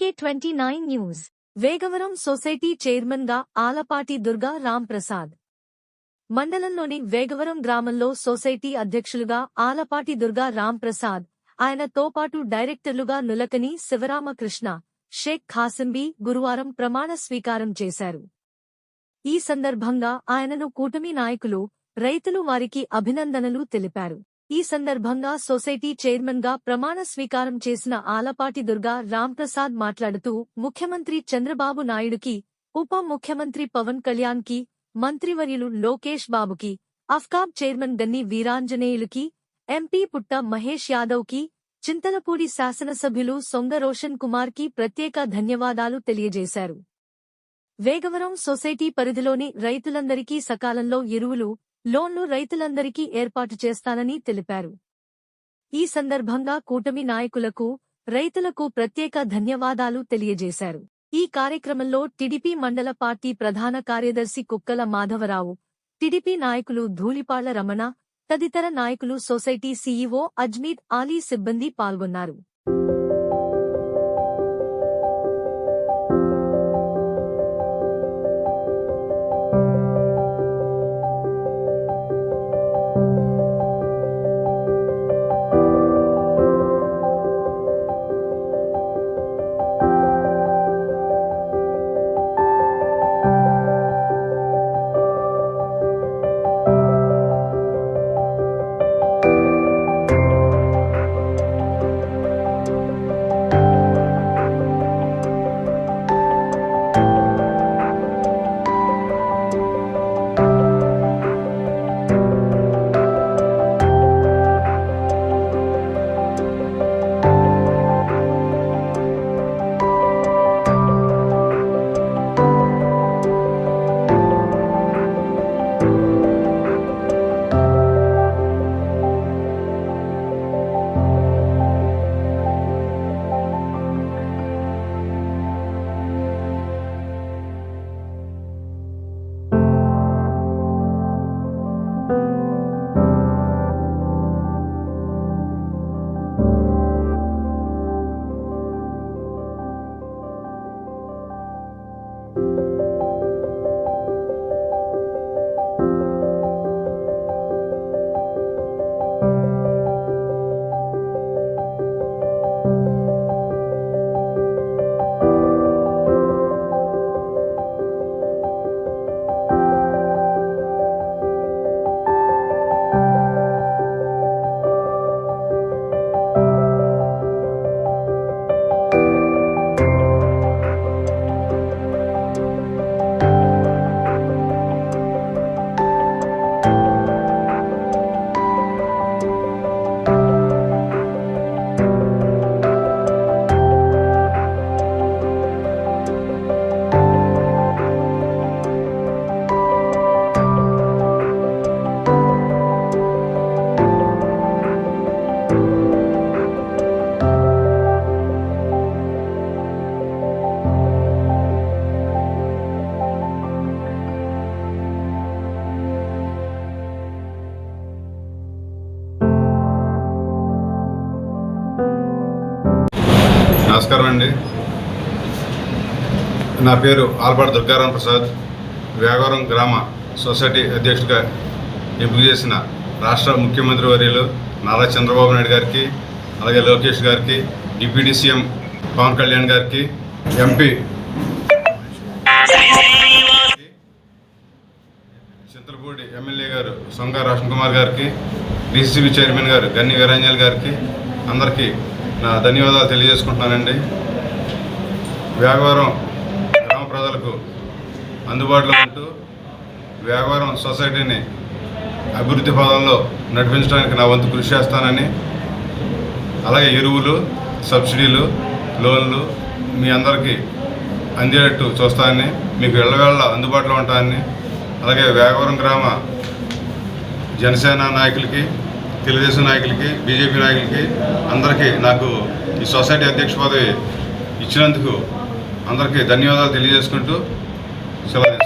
TK29 news. Vegavaram society chairman గా ఆలపాటి దుర్గా రాంప్రసాద్. మండలంలోని వేగవరం గ్రామంలో సొసైటీ అధ్యక్షులుగా ఆలపాటి దుర్గా రాంప్రసాద్, ఆయనతో పాటు డైరెక్టర్లుగా నులకని శివరామకృష్ణ, షేక్ ఖాసింబీ గురువారం ప్రమాణ స్వీకారం చేశారు. ఈ సందర్భంగా ఆయనను కూటమి నాయకులు, రైతులు వారికి అభినందనలు తెలిపారు. ఈ సందర్భంగా సొసైటీ చైర్మన్ గా ప్రమాణ స్వీకారం చేసిన ఆలపాటి దుర్గా రాంప్రసాద్ మాట్లాడుతూ ముఖ్యమంత్రి చంద్రబాబు నాయుడుకి, ఉప ముఖ్యమంత్రి పవన్ కళ్యాణ్ కి, మంత్రివర్యులు లోకేష్ బాబుకి, అఫ్కాబ్ చైర్మన్ గన్ని వీరాంజనేయులుకి, ఎంపీ పుట్ట మహేష్ యాదవ్ కి, చింతలపూడి శాసనసభ్యులు సొంగ రోషన్ కుమార్ కి ప్రత్యేక ధన్యవాదాలు తెలియజేశారు. వేగవరం సొసైటీ పరిధిలోని రైతులందరికీ సకాలంలో ఎరువులు, లోన్లు రైతులందరికీ ఏర్పాటు చేస్తానని తెలిపారు. ఈ సందర్భంగా కూటమి నాయకులకు, రైతులకు ప్రత్యేక ధన్యవాదాలు తెలియజేశారు. ఈ కార్యక్రమంలో టీడీపీ మండల పార్టీ ప్రధాన కార్యదర్శి కుక్కల మాధవరావు, టీడీపీ నాయకులు ధూళిపాళ్ల రమణ తదితర నాయకులు, సొసైటీ సీఈఓ అజ్మీద్ ఆలీ సిబ్బంది పాల్గొన్నారు. నమస్కారం అండి. నా పేరు ఆలపాటి దుర్గా రాంప్రసాద్. వేగవరం గ్రామ సొసైటీ అధ్యక్షుడిగా ఎంపిక చేసిన రాష్ట్ర ముఖ్యమంత్రి వర్యులు నారా చంద్రబాబు నాయుడు గారికి, అలాగే లోకేష్ గారికి, డిప్యూటీ సీఎం పవన్ కళ్యాణ్ గారికి, ఎంపీ చింతలపూడి ఎమ్మెల్యే గారు సొంగ రోషన్ కుమార్ గారికి, డీసీసీబీ చైర్మన్ గారు గన్ని వీరాంజనేయులు గారికి అందరికీ నా ధన్యవాదాలు తెలియజేసుకుంటున్నానండి. వేగవరం గ్రామ ప్రజలకు అందుబాటులో ఉంటూ వేగవరం సొసైటీని అభివృద్ధి పదంలో నడిపించడానికి నా వంతు కృషి చేస్తానని, అలాగే ఎరువులు, సబ్సిడీలు, లోన్లు మీ అందరికీ అందేటట్టు చూస్తానని, మీకు ఎల్లవేళ అందుబాటులో ఉంటానని, అలాగే వేగవరం గ్రామ జనసేన నాయకులకి, తెలుగుదేశం నాయకులకి, బీజేపీ నాయకులకి అందరికీ నాకు ఈ సొసైటీ అధ్యక్ష పదవి ఇచ్చినందుకు అందరికీ ధన్యవాదాలు తెలియజేసుకుంటూ సెలవు.